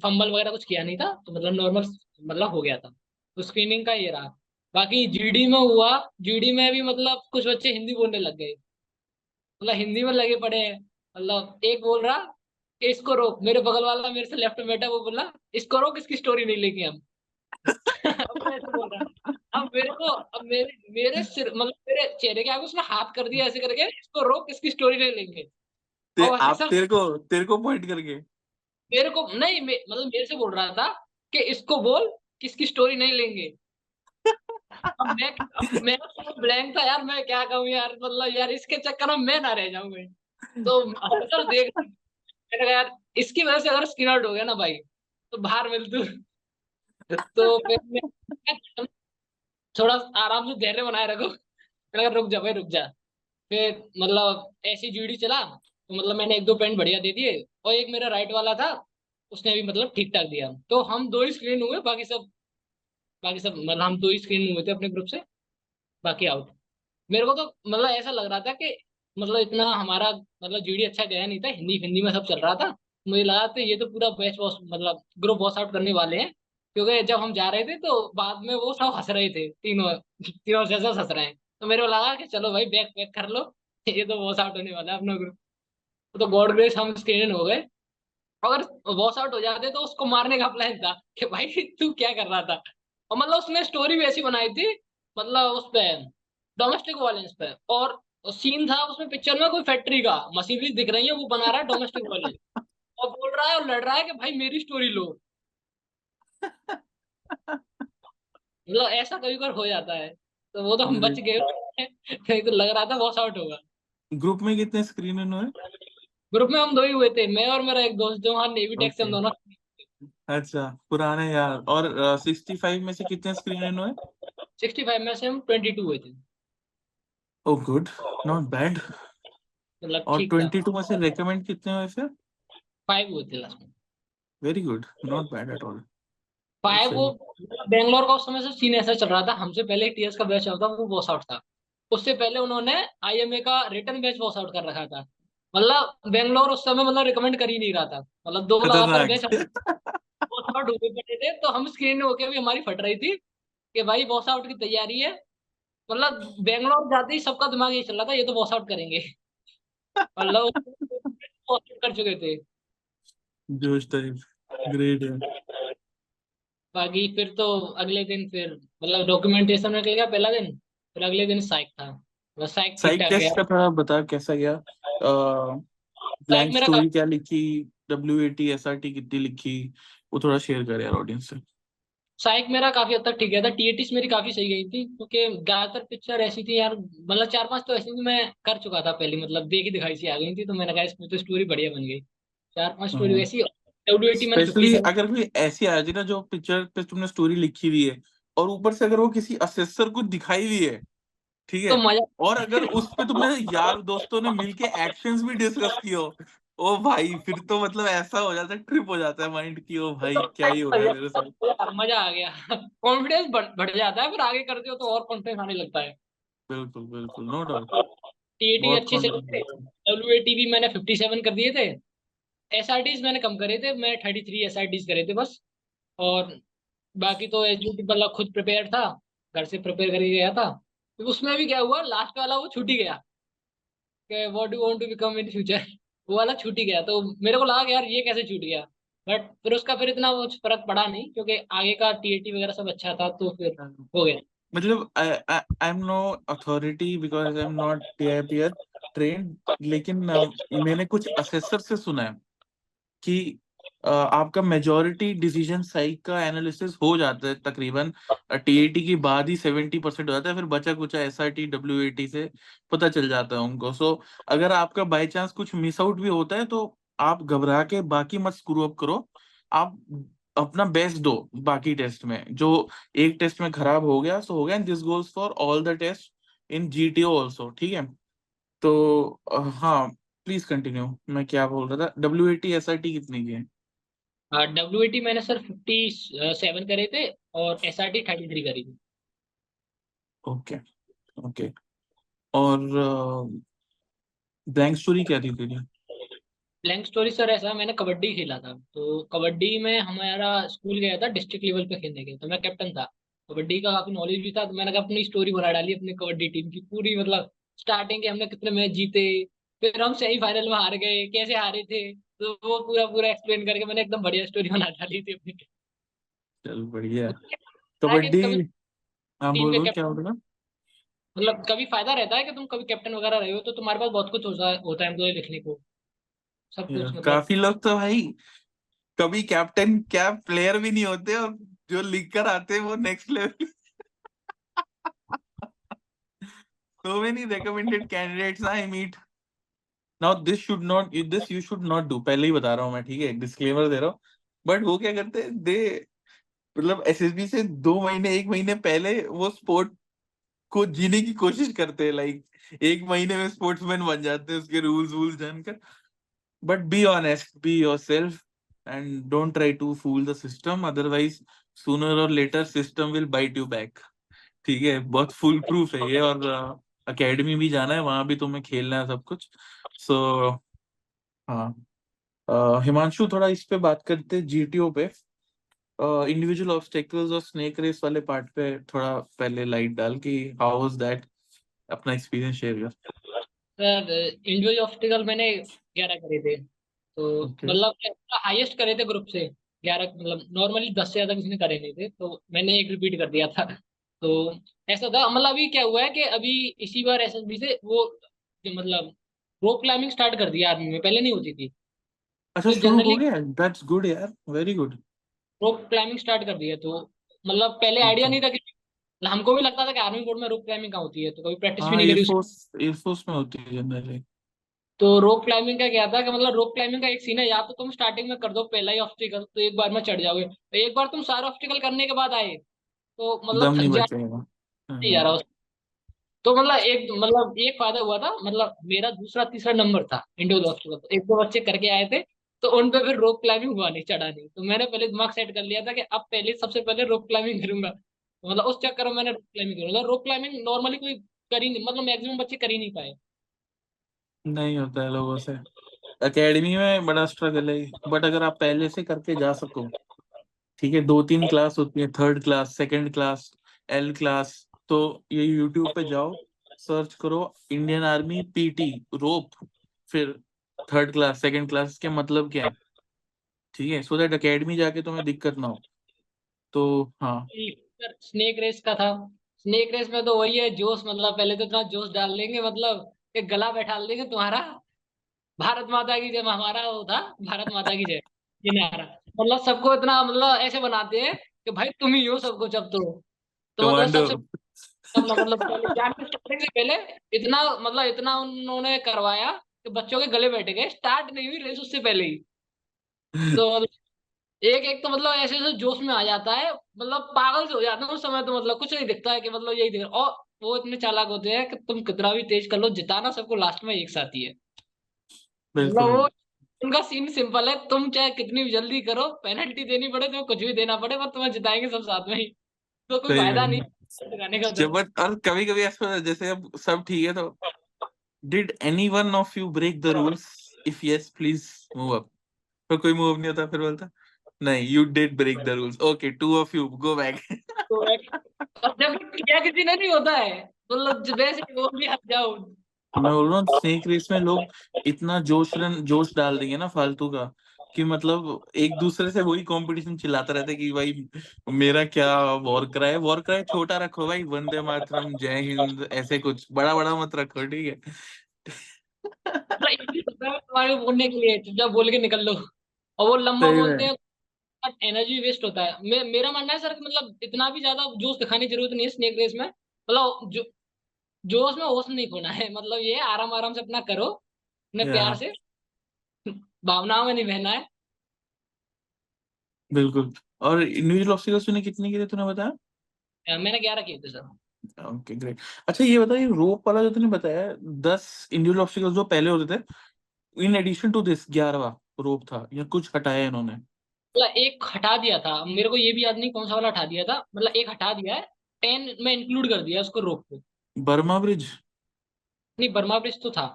फंबल वगैरह कुछ किया नहीं था, तो मतलब नॉर्मल मतलब हो गया था। तो स्क्रीनिंग का ये रहा। बाकी जीडी में हुआ, जीडी में भी मतलब कुछ बच्चे हिंदी बोलने लग गए, मतलब हिंदी में लगे पड़े हैं। मतलब एक बोल रहा कि इसको रोक, मेरे बगल वाला मेरे से लेफ्ट में बैठा, वो बोला इसको रोक, इसकी स्टोरी नहीं लेंगे हम। अब मैं ऐसे बोल रहा, अब मेरे को, अब मेरे मेरे सिर मतलब मेरे चेहरे के आगे उसने हाथ कर दिया ऐसे करके, इसको रोक, इसकी स्टोरी नहीं लेंगे। और बाकी आप सब तेरे को पॉइंट करके? मेरे को नहीं, मतलब मेरे से बोल रहा था कि इसको बोल, किसकी स्टोरी नहीं लेंगे। अब मैं ब्लैंक था यार, मैं क्या कहूँ यार, मतलब यार इसके चक्कर में मैं ना रह जाऊं मैं। तो अफसर देख, मैंने कहा यार इसकी वजह से अगर स्क्रीन आउट हो गया ना भाई, तो बाहर मिल तू। तो फिर मैं थोड़ा आराम से धैर्य बनाए रखो, मैंने कहा रुक जा भाई रुक जा। फिर मतलब ऐसी जीडी चला, तो मतलब मैंने एक दो पॉइंट बढ़िया दे दिए, और एक मेरा राइट वाला था, उसने भी मतलब ठीक ठाक दिया। तो हम दो ही स्क्रीन हुए, बाकी सब मतलब हम दो ही स्क्रीन हुए थे अपने ग्रुप से, बाकी आउट। मेरे को तो मतलब ऐसा लग रहा था कि मतलब इतना हमारा मतलब जीडी अच्छा गया नहीं था, हिंदी हिंदी में सब चल रहा था। मुझे लगा था ये तो पूरा बैच वॉश मतलब ग्रुप वॉश आउट करने वाले हैं, क्योंकि जब हम जा रहे थे तो बाद में वो सब हंस रहे थे, तीनों तीनों जैसे हंस रहे हैं। तो मेरे को लगा कि चलो भाई बैक पैक कर लो, ये तो वॉश आउट होने वाला है अपना ग्रुप। तो गॉड ग्रेस हम स्क्रीन हो गए। अगर वॉश आउट हो जाते तो उसको मारने का प्लान था कि भाई तू क्या कर रहा था। और मतलब उसने स्टोरी भी ऐसी बनाई थी, मतलब उस पे डोमेस्टिक वायलेंस पे, और सीन था उसमें पिक्चर में कोई फैक्ट्री का मशीनरी दिख रही है, वो बना रहा है डोमेस्टिक वायलेंस, और बोल रहा है और लड़ रहा है कि भाई मेरी स्टोरी लो। मतलब ऐसा कभी कभी हो जाता है, तो वो तो हम बच गए। नहीं तो लग रहा था वॉश आउट होगा। ग्रुप में कितने स्क्रीन इन हुए? ग्रुप में हम दो ही हुए थे, मैं और मेरा एक दोस्त जो वहाँ नेवी टेक से हम ओके। दोनों। अच्छा, पुराने यार। और 65 में से कितने स्क्रीन इन हुए? 65 में से हम 22 हुए थे। ओ गुड, नॉट बैड। मतलब और ठीक था। 22 में से रेकमेंड कितने हुए फिर? 5 हुए थे लास्ट में। Very good, not bad at all. बहुत 5 वो, सही। बेंगलोर का उस समय से सीन ऐसा चल रहा था, हमसे पहले टीएस का बैच होता वो वॉश आउट था। उससे पहले उन्होंने आईएमए का रिटर्न बैच वॉश आउट कर रखा था। मतलब बेंगलोर उस समय मतलब रिकमेंड कर ही नहीं रहा था, मतलब दो लगातार खतरनाक। बैच वॉश आउट हुए पड़े थे, तो हम स्क्रीन होके भी हमारी फट रही थी कि भाई वॉश आउट की तैयारी है। मतलब बेंगलोर जाते ही सबका दिमाग ये चल रहा था ये तो वॉश आउट करेंगे। मतलब वॉश आउट कर चुके थे। जोश टाइप। ग्रेट है। बाकी फिर तो अगले दिन फिर मतलब डॉक्यूमेंटेशन में गया पहला दिन, फिर अगले दिन साइक था, बस साइक ठीक साइक ठाक गया। टेस्ट का थोड़ा बता, कैसा गया? साइक ब्लैंक मेरा स्टोरी काफी, क्या लिखी? WAT SRT कितनी लिखी? वो थोड़ा शेयर कर यार ऑडियंस से। साइक मेरा काफी हद तक ठीक गया था। टीएटीस मेरी काफी सही गई थी, क्योंकि ज्यादातर पिक्चर ऐसी थी यार, मतलब 4-5 तो ऐसी थी मैं कर चुका था पहले, मतलब देखी दिखाई सी आ गई थी, तो मैंने कहा इसमें तो स्टोरी बढ़िया बन गई। 4-5 स्टोरी हाँ, वैसी। WAT मैंने स्पेशली 57। अगर कोई ऐसी आ जाती ना जो पिक्चर पे तुमने स्टोरी लिखी हुई है, और ऊपर से अगर वो किसी असेसर को दिखाई हुई है, ठीक तो है, मजा। और अगर उस पे तुमने यार दोस्तों ने मिलके एक्शंस भी डिस्कस किए हो, ओ भाई फिर तो मतलब ऐसा हो जाता है, ट्रिप हो जाता है माइंड की, ओ भाई क्या ही हो रहा है मेरे साथ। यार मजा आ गया। कॉन्फिडेंस बढ़ जाता है, फिर आगे करते हो तो और कॉन्फिडेंस आने लगता है। बिल्कुल बिल्कुल, नो डाउट। टीएटी बहुत अच्छे से करे, कॉन्फिडेंस। डब्ल्यूएटी भी मैंने 57 कर दिए थे। एसआरटीज मैंने कम करे थे, मैं 33 एसआरटीज करे थे बस। और बाकी तो एचयूटी मतलब खुद प्रिपेयर था, घर से प्रिपेयर करके गया था। तो उसमें भी क्या हुआ, लास्ट वाला वो छूट ही गया कि what do want to become in future. वो वाला छूट ही गया, तो मेरे को लगा कि यार ये कैसे छूट गया। बट फिर उसका फिर इतना वो फर्क पड़ा नहीं, क्योंकि आगे का टीएटी वगैरह सब अच्छा था, तो फिर हो गया। मतलब I am no authority because I am not TIPR train, लेकिन मैंने कुछ असेसर से सुना है कि आपका मेजोरिटी डिसीजन साइक का एनालिसिस हो जाता है तकरीबन टीएटी के बाद ही 70% हो जाता है, फिर बचा कुचा एसआरटी डब्ल्यूएटी से पता चल जाता है उनको। सो अगर आपका बाय चांस कुछ मिस आउट भी होता है तो आप घबरा के बाकी मत स्क्रू अप करो, आप अपना बेस्ट दो बाकी टेस्ट में। जो एक टेस्ट में खराब हो गया सो हो गया, this goes for all the test in GTO also, ठीक है। तो हाँ, प्लीज कंटिन्यू। मैं क्या बोल रहा था, डब्ल्यूएटी एसआरटी कितनी की है? डब्ल्यूएटी मैंने सर 57 करे थे, और एसआरटी 33 करी थी। Okay okay. और ब्लैंक स्टोरी क्या थी तेरी? ब्लैंक स्टोरी सर ऐसा, मैंने कबड्डी खेला था, तो कबड्डी में हमारा स्कूल गया था डिस्ट्रिक्ट लेवल पे खेलने के, तो मैं कैप्टन था। कबड्डी का काफी नॉलेज भी था, तो मैंने कहा अपनी स्टोरी बना डाली अपनी कबड्डी टीम की पूरी, मतलब स्टार्टिंग के हमने कितने मैच जीते, फिर हम सेमीफाइनल में हार गए, कैसे हारे थे, तो वो पूरा पूरा एक्सप्लेन करके मैंने एकदम बढ़िया स्टोरी बना डाली थी अपनी। चल बढ़िया है। ताकि कबड्डी। कभी हाँ टीम बोल के बोल क्या कैप्टन, बोल रहा? मतलब कभी फायदा रहता है कि तुम कभी कैप्टन वगैरह रहे हो, तो तुम्हारे पास बहुत कुछ होता है मुझे लिखने को, सब कुछ मतलब। काफी लोग तो भाई कभी कैप्टन क्या प्लेयर भी नहीं होते, और जो लिख कर आते हैं वो next level. so many recommended candidates I meet. Now this you should not do, पहले ही बता रहा हूँ मैं, ठीक है, डिस्क्लेमर दे रहा हूँ। बट वो क्या करते हैं, दे मतलब एसएसबी से 2 महीने 1 महीने पहले वो स्पोर्ट को जीने की कोशिश करते हैं, लाइक 1 महीने में स्पोर्ट्समैन बन जाते हैं उसके रूल्स वूल्स जानकर। But be honest, be yourself, and don't try to fool the system, otherwise sooner or later system will bite you back. ठीक है, बहुत फुल प्रूफ है ये। और एकेडमी भी जाना है, वहां भी तुम्हें खेलना है सब कुछ। सो हाँ, हिमांशु थोड़ा इस पे बात करते हैं, जीटीओ पे इंडिविजुअल ऑब्स्टेकल्स और स्नेक रेस वाले पार्ट पे थोड़ा पहले लाइट डाल कि हाउ वाज दैट, अपना एक्सपीरियंस शेयर कर। सर इंडिविजुअल ऑब्स्टिकल मैंने 11 करे थे, तो ओके। मतलब हाईएस्ट करे थे ग्रुप से 11, मतलब नॉर्मली 10 से ज्यादा किसी ने करे नहीं थे, तो मैंने एक रिपीट कर दिया था। तो ऐसा था, मतलब अभी क्या हुआ है कि अभी इसी बार एसएसबी से वो मतलब रोप क्लाइंबिंग स्टार्ट कर दिया आर्मी में, पहले नहीं होती थी। अच्छा, तो शुरू हो जनरली गया, दैट्स गुड यार, very good. Rope climbing start कर दिया, तो मतलब पहले आइडिया ओके। नहीं था कि, हमको भी लगता था कि आर्मी कोड में रोप क्लाइंबिंग कहाँ होती है, तो कभी प्रैक्टिस भी हाँ, नहीं करी। एयरफोर्स में होती है जनरली। तो रोप क्लाइंबिंग का क्या था कि मतलब रोप क्लाइंबिंग का एक सीन है, या तो तुम स्टार्टिंग में कर दो पहला ही ऑब्स्टिकल, तो एक बार में चढ़ जाओगे, तो एक बार तुम सारे ऑब्स्टिकल करने के बाद आए तो मतलब दम थक नहीं जा बचेगा। नहीं जा रहा। तो मतलब एक फायदा हुआ था, मतलब मेरा दूसरा तीसरा नंबर था इंडोर ऑब्स्टिकल, तो एक दो बच्चे करके आए थे, तो उन पे फिर रोप क्लाइंबिंग हुआ नहीं, चढ़ा नहीं, तो मैंने पहले दिमाग सेट कर लिया था कि अब पहले सबसे पहले रोप क्लाइंबिंग करूंगा, तो मतलब उस चक्कर में मैंने रोप क्लाइंबिंग करूंगा। रोप क्लाइंबिंग नॉर्मली कोई कर ही नहीं, मतलब मैक्सिमम बच्चे कर ही नहीं पाए। नहीं होता है लोगों से, एकेडमी में बड़ा स्ट्रगल है। बट अगर आप पहले से करके जा सको, ठीक है, 2-3 क्लास होती है, third class, second class, L class. तो ये यूट्यूब पे जाओ, सर्च करो इंडियन आर्मी पीटी रोप, फिर थर्ड क्लास सेकंड क्लास के मतलब क्या है, ठीक है, सो दैट एकेडमी जाके तुम्हें दिक्कत ना हो। तो हाँ। स्नेक रेस का था, स्नेक रेस में तो वही है जोश, मतलब पहले तो इतना जोश डाल देंगे, मतलब कि गला बैठा देंगे तुम्हारा, भारत माता की जय, हमारा वो था भारत माता की जय, ये नारा, मतलब सबको इतना मतलब ऐसे बनाते हैं कि भाई तुम ही हो सब कुछ अब तो मतलब कमांडो। सबसे मतलब पहले जाने स्टार्टिंग से पहले इतना, मतलब इतना उन्होंने करवाया कि बच्चों के गले बैठ गए, स्टार्ट नहीं हुई रेस उससे पहले ही। तो एक एक तो मतलब ऐसे ऐसे जोश में आ जाता है, मतलब पागल से हो जाता है उस समय, तो मतलब कुछ नहीं दिखता है कि मतलब यही दिख रहा, और वो इतने चालाक होते हैं कि तुम कितना भी तेज कर लो, जिताना सबको लास्ट में एक साथ ही है। मतलब बिल्कुल। वो उनका सीन सिंपल है, तुम चाहे कितनी भी जल्दी करो, पेनल्टी देनी पड़े, तुम्हें कुछ भी देना पड़े, पर तुम्हें जिताएंगे सब साथ में ही। तो कोई सही फायदा नहीं में लगाने का उधर। जबर। और कभी कभी ऐसा होता है, जैसे अब सब ठीक है तो did any one of you break the rules, if yes please move up. तो कोई मूव नहीं होता, फिर बोलता नहीं you did break the rules, okay two of you go back. तो और जब किया किसी ने नहीं होता है, मतलब वैसे ही वो भी हट जाओ। मैं बोल रहा हूँ स्नेक रेस में लोग इतना जोश डाल देंगे ना फालतू का, कि मतलब एक दूसरे से वही कंपटीशन चिल्लाता रहता है कि भाई मेरा क्या वॉर क्राई छोटा रखो भाई, वंदे मातरम जय हिंद ऐसे कुछ बड़ा बड़ा मत रखो, ठीक है। मतलब easy होता है तुम्हारे को बोलने के लिए, चुपचाप बोल के निकल लो। और वो लंबा सही बोलते में हैं, एनर्जी वेस्ट होता है। मेरा मानना है सर कि मतलब इतना भी ज्यादा जोश दिखाने की जरूरत नहीं है स्नेक रेस में। मतलब जोश में होश नहीं खोना है, मतलब ये आराम आराम से अपना करो, अपने प्यार या से, भावनाओं में नहीं बहना है। बिल्कुल। और इंडिविजुअल ऑब्स्टिकल्स तूने कितने किए थे तूने बताया? मैंने 11 किए थे सर। Okay great. अच्छा ये बता, ये रोप वाला जो तूने बताया 10 इंडिविजुअल ऑब्स्टिकल्स जो पहले होते थे, इन एडिशन टू दिस 11वां रोप था या कुछ हटाया है इन्होंने? मतलब एक हटा दिया था, मेरे को ये भी याद नहीं कौन सा वाला हटा दिया था, मतलब एक हटा दिया है। 10 में इंक्लूड कर दिया उसको, रोप को। Burma bridge? नहीं, बर्मा ब्रिज तो था।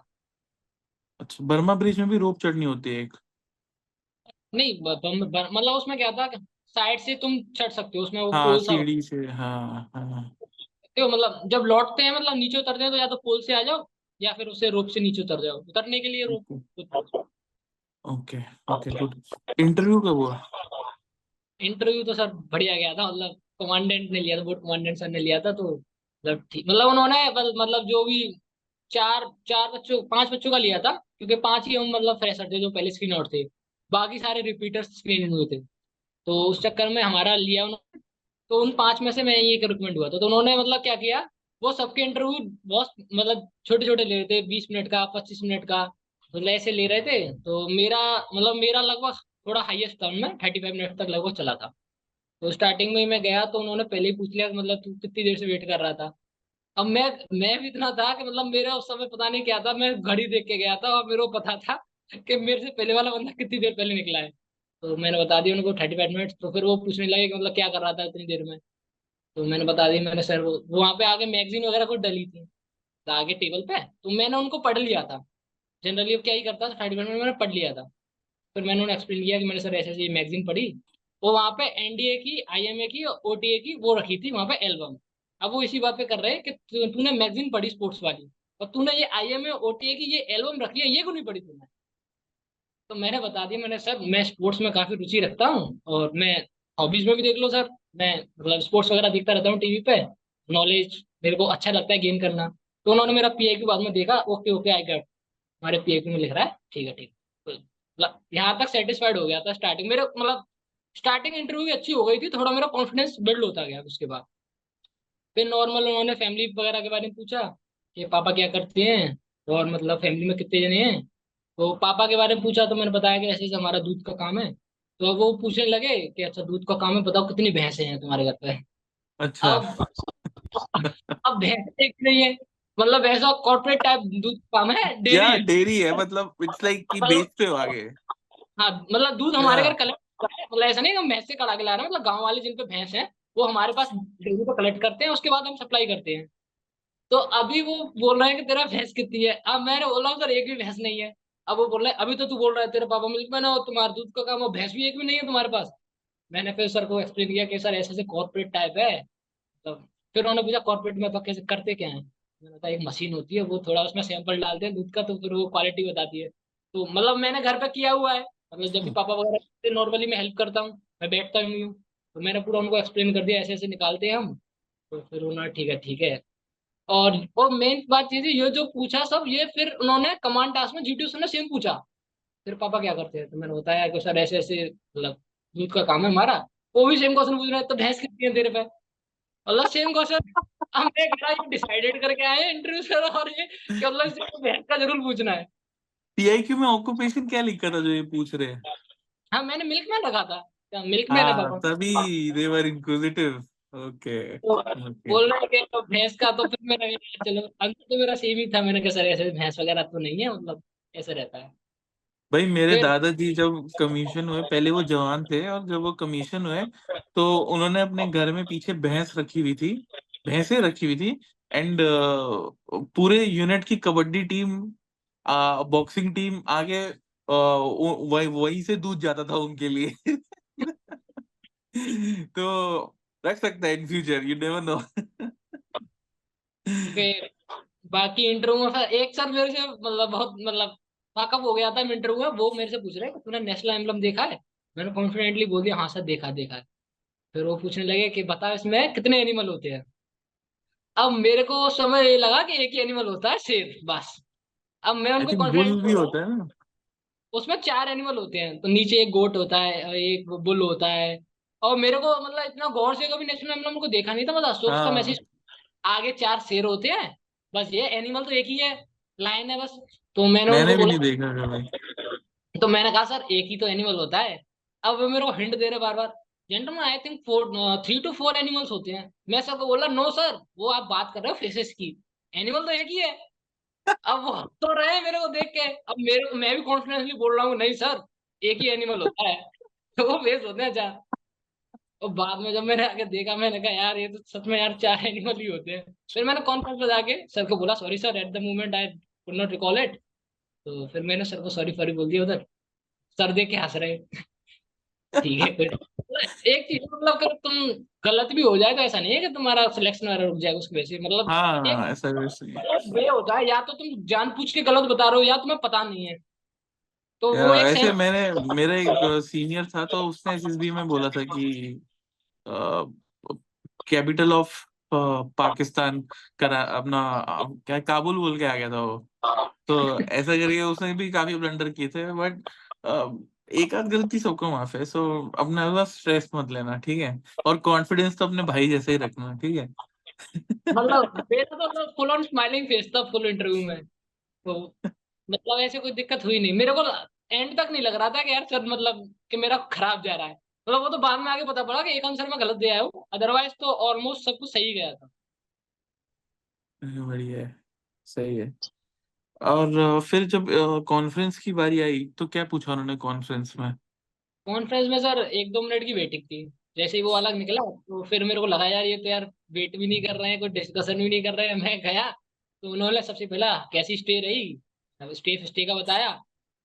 अच्छा बर्मा ब्रिज में भी रोप चढ़नी होती है एक? नहीं, मतलब उसमें क्या था, साइड से तुम चढ़ सकते हो, उसमें वो हाँ पोल सा सीढ़ी से, हाँ हाँ। होते हो, मतलब जब लौटते हैं, मतलब नीचे उतरते हैं तो या तो पोल से आ जाओ, या फिर उससे रोप से नीचे उतर जाओ, उतरने के लिए rope. Okay okay okay good. Interview कब हुआ? इंटरव्यू तो सर बढ़िया गया था, मतलब कमांडेंट ने लिया था, बोट कमांडेंट सर ने लिया था, तो मतलब ठीक, मतलब उन्होंने मतलब जो भी चार चार बच्चों 5 बच्चों का लिया था, क्योंकि 5 ही हम मतलब फ्रेशर थे जो पहले स्क्रीन आउट थे, बाकी सारे रिपीटर्स स्क्रीन इन हुए थे। तो उस चक्कर में हमारा लिया उन्होंने। तो उन 5 में से मैं एक रिकमेंड हुआ था, तो उन्होंने मतलब क्या किया, वो सबके इंटरव्यू बहुत मतलब छोटे छोटे ले रहे थे, 20 मिनट का, 25 मिनट का, मतलब ऐसे ले रहे थे। तो मेरा लगभग थोड़ा हाईएस्ट था उनमें, 35 मिनट तक लगभग चला था। तो स्टार्टिंग में ही मैं गया तो उन्होंने पहले ही पूछ लिया कि मतलब तू कितनी देर से वेट कर रहा था। अब मैं भी इतना था कि मतलब मेरा उस समय पता नहीं क्या था, मैं घड़ी देख के गया था और मेरे को पता था कि मेरे से पहले वाला बंदा कितनी देर पहले निकला है। तो मैंने बता दिया उनको 35 मिनट। तो फिर वो पूछने लगे कि मतलब क्या कर रहा था इतनी देर में। तो मैंने बता दिया, मैंने सर वो वहाँ पे आगे मैगजीन वगैरह कुछ डली थी, तो आगे टेबल पे, तो मैंने उनको पढ़ लिया था। जनरली अब क्या ही करता था, 35 मिनट में मैंने पढ़ लिया था। फिर मैंने उन्हें एक्सप्लेन किया कि मैंने सर ऐसे ऐसे ये मैगजीन पढ़ी। वो वहाँ पे एनडीए की, आईएमए की, ओटीए की वो रखी थी वहाँ पे एल्बम। अब वो इसी बात पे कर रहे हैं कि तूने मैगजीन पढ़ी स्पोर्ट्स वाली, और तूने ये आईएमए ओटीए की ये एल्बम रखी है, ये क्यों नहीं पढ़ी तूने। तो मैंने बता दिया, मैंने सर मैं स्पोर्ट्स में काफी रुचि रखता हूँ, और मैं हॉबीज में भी देख लो सर, मैं मतलब स्पोर्ट्स वगैरह देखता रहता हूँ टीवी पे, नॉलेज मेरे को अच्छा लगता है गेन करना। तो उन्होंने मेरा पीआईक्यू बाद में देखा, ओके ओके आई गॉट, हमारे पीआईक्यू में लिख रहा है, ठीक है ठीक है। तो मतलब यहाँ तक सेटिस्फाइड हो गया था स्टार्टिंग मेरे, मतलब स्टार्टिंग इंटरव्यू भी अच्छी हो गई थी, थोड़ा मेरा कॉन्फिडेंस बिल्ड होता गया उसके बाद। फिर नॉर्मल उन्होंने फैमिली वगैरह के बारे में पूछा कि पापा क्या करते हैं, और मतलब फैमिली में कितने जने हैं। तो पापा के बारे में पूछा तो मैंने बताया कि ऐसे ऐसे हमारा दूध का काम है। तो अब वो पूछने लगे कि अच्छा दूध का काम है, बताओ कितनी भैंसें हैं तुम्हारे घर पे। अच्छा। अब अब भैंस एक नहीं है, मतलब ऐसा कॉर्पोरेट टाइप दूध का काम है, डेयरी या है। डेयरी है, मतलब इट्स लाइक कि मतलब बेचते हो आगे। हाँ, मतलब दूध या हमारे घर कलेक्ट होता है, मतलब ऐसा नहीं कि हम भैंस से कड़ा के ला रहे हैं, मतलब गांव वाले जिन पे भैंस है वो हमारे पास डेयरी पे कलेक्ट करते हैं, उसके बाद हम सप्लाई करते हैं। तो अभी वो बोल रहे हैं कि तेरा भैंस कितनी है, अब मैंने बोला सर एक भी भैंस नहीं है। अब वो बोल रहे हैं अभी तो तू बोल रहा है तेरे पापा मिल्कमैन है और तुम्हारा दूध का काम, और भैंस भी एक भी नहीं है तुम्हारे पास। मैंने फिर सर को एक्सप्लेन किया कि सर ऐसे ऐसे कॉर्पोरेट टाइप है। तो फिर उन्होंने पूछा कॉर्पोरेट में तो कैसे करते क्या है। मैंने बताया एक मशीन होती है, वो थोड़ा उसमें सैंपल डालते हैं दूध का, तो फिर वो क्वालिटी बताती है। तो मतलब मैंने घर पे किया हुआ है, मतलब जब भी पापा वगैरह नॉर्मली मैं हेल्प करता हूँ, मैं बैठता ही हूँ। तो मैंने पूरा उनको एक्सप्लेन कर दिया ऐसे ऐसे निकालते हैं हम। तो फिर उन्होंने ठीक है। और मेन बात ये थी, ये जो पूछा सब ये फिर उन्होंने कमांड टास्क में जीटीयू ने सेम पूछा, फिर पापा क्या करते हैं, तो मैंने बताया कि सर ऐसे ऐसे मतलब दूध का काम है हमारा। वो भी सेम क्वेश्चन पूछ रहे हैं, तो भैंस कितनी है तेरे पे, मतलब सेम क्वेश्चन। हमने ये डिसाइडेड करके आए इंटरव्यू सर, और ये कि मतलब इसको भैंस का जरूर पूछना है। पीआईक्यू में ऑक्यूपेशन क्या लिखा था जो ये पूछ रहे हैं? हाँ, मैंने मिल्कमैन रखा था, क्या मिल्कमैन है हाँ पापा। तभी दे वर इंक्विजिटिव। ओके तो ओके। बोल रहे हैं कि तो भैंस का, तो फिर मैंने कहा, चलो अंत तो मेरा सेम ही था, मैंने कहा सर ऐसे भैंस वगैरह तो नहीं है, मतलब ऐसे रहता है। भाई मेरे फिर दादाजी जब कमीशन हुए, पहले वो जवान थे, और जब वो कमीशन हुए तो उन्होंने अपने घर में पीछे भैंस रखी हुई थी, भैंसें रखी हुई थी। एंड पूरे यूनिट की कबड्डी टीम, बॉक्सिंग टीम आगे, वही वही से दूध जाता था उनके लिए। तो रख सकता है in future, you never know. फिर बाकी इंटरव्यू में फिर एक सर मेरे से मतलब बहुत मतलब वाकफ हो गया था इंटरव्यू में। वो मेरे से पूछ रहे कि तूने नेशनल एम्बलम देखा है? मैंने कॉन्फिडेंटली बोल दिया हाँ सर देखा देखा है। फिर वो पूछने लगे कि बता इसमें कितने एनिमल होते हैं। अब मेरे को समय ये लगा कि एक ही एनिमल होता है, शेर बस। अब मैं आई उनको थिंक बुल भी कॉन्फिडेंट, होता है ना। उसमें चार एनिमल होते हैं, तो नीचे एक गोट होता है, एक बुल होता है। और मेरे को मतलब इतना गौर से कभी नेशनल एम्बलम को देखा नहीं था, मतलब अशोक का हाँ, मैसेज। आगे चार शेर होते हैं, बस ये एनिमल तो एक ही है, लाइन है बस। तो मैंने उनको मैंने भी नहीं बोला, देखा कभी। तो मैंने कहा सर एक ही तो एनिमल होता है। अब वो मेरे को हिंट दे रहे बार बार, gentleman I think 3 to 4 animals होते हैं। मैं सर को बोला नो सर, वो आप बात कर रहे हो फेसेस की, एनिमल तो एक ही है। अब वो हंस तो रहे हैं मेरे को देख के। अब मैं भी कॉन्फिडेंसली बोल रहा हूँ नहीं सर, एक ही एनिमल होता है। तो वो फेस होते हैं चार। और बाद में जब मैंने आके देखा, मैंने कहा यार ये तो सच में यार चार एनिमल ही होते हैं। फिर मैंने कॉन्फ्रेंस में जाके सर को बोला sorry sir, at the moment I could not recall it. तो फिर मैंने सर को सॉरी सॉरी बोल दिया उधर। सर देख के हंस रहे। ठीक है कोई, एक चीज मतलब अगर तुम गलत भी हो जाए तो ऐसा नहीं है कि तुम्हारा सिलेक्शन वगैरह रुक जाएगा उसकी वजह से, मतलब एक हाँ, ऐसा वैसे ही। वे होता है, या तो तुम जानबूझ के गलत बता रहे हो या तुम्हें पता नहीं है। तो वो एक ऐसे सेंस। मेरा एक सीनियर था, तो उसने एसएसबी में बोला था कि कैपिटल ऑफ पाकिस्तान करा अपना, क्या काबुल बोल के आ गया था वो। तो ऐसा करके उसने भी काफी ब्लंडर किए थे, बट एक आध गलती सबको माफ है। सो अपना बस स्ट्रेस मत लेना, ठीक है। और कॉन्फिडेंस तो अपने भाई जैसे ही रखना, ठीक है। मतलब मेरा तो फुल ऑन स्माइलिंग फेस था फुल इंटरव्यू में। तो मतलब ऐसे कोई दिक्कत हुई नहीं मेरे को। एंड तक नहीं लग रहा था कि यार सर मतलब कि मेरा खराब जा रहा है। मतलब वो तो बाद में आगे पता पड़ा कि एक आंसर में गलत दे आया हूँ, अदरवाइज तो ऑलमोस्ट सब कुछ सही गया था। बढ़िया है, सही है। और फिर जब कॉन्फ्रेंस की बारी आई तो क्या पूछा उन्होंने कॉन्फ्रेंस में? कॉन्फ्रेंस में सर 1-2 मिनट की वेटिंग थी। जैसे ही वो अलग निकला तो फिर मेरे को लगा यार ये तो यार वेट भी नहीं कर रहे हैं, कोई डिस्कशन भी नहीं कर रहे हैं। मैं गया तो उन्होंने सबसे पहला कैसी स्टे रही, स्टे स्टे का बताया।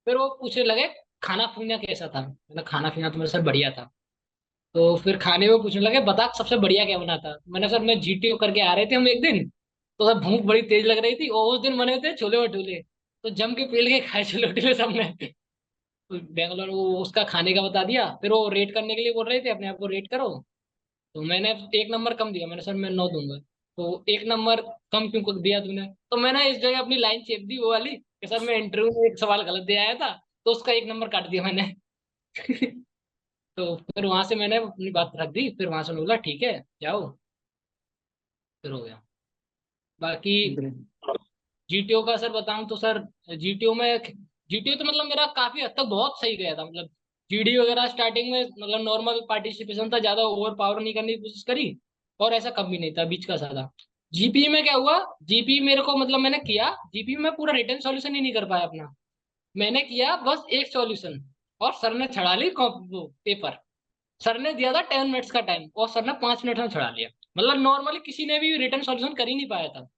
फिर वो पूछने लगे खाना पीना कैसा था। मैंने खाना पीना तो मेरा सर बढ़िया था। तो फिर खाने में पूछने लगे बता सबसे बढ़िया क्या बना था। मैंने सर मैं जीटीओ करके आ रहे थे हम एक दिन, तो सर भूख बड़ी तेज लग रही थी और उस दिन बने थे छोले भटूरे। तो जम के पेल के खाए छोले भटूरे सबने। बैंगलोर वो उसका खाने का बता दिया। फिर वो रेट करने के लिए बोल रहे थे अपने आप को रेट करो। तो मैंने 1 नंबर कम दिया, मैंने सर मैं 9 दूंगा। तो 1 नंबर कम क्यों कर दिया तूने? तो मैंने इस जगह अपनी लाइन चेप दी वो वाली कि सर मैं इंटरव्यू में एक सवाल गलत दे आया था, तो उसका 1 नंबर काट दिया मैंने। तो फिर वहां से मैंने अपनी बात रख दी। फिर वहां से उन्होंने बोला ठीक है जाओ। फिर हो गया। बाकी जीटीओ का सर बताऊं तो सर जीटीओ में, जीटीओ तो मतलब मेरा काफी हद तक बहुत सही गया था। मतलब जीडी वगैरह स्टार्टिंग में मतलब नॉर्मल पार्टिसिपेशन था, ज्यादा ओवर पावर नहीं करने की कोशिश करी। और ऐसा कम भी नहीं था, बीच का सा था। जीपी में क्या हुआ, जीपी मेरे को मतलब मैंने किया, जीपी में पूरा रिटर्न सॉल्यूशन ही नहीं कर पाया अपना। मैंने किया बस एक सॉल्यूशन, और सर ने छड़ा ली वो पेपर। सर ने दिया था 10 मिनट्स का टाइम और सर ने 5 मिनट में छड़ा लिया। मतलब नॉर्मली किसी ने भी रिटर्न सॉल्यूशन कर ही नहीं पाया था।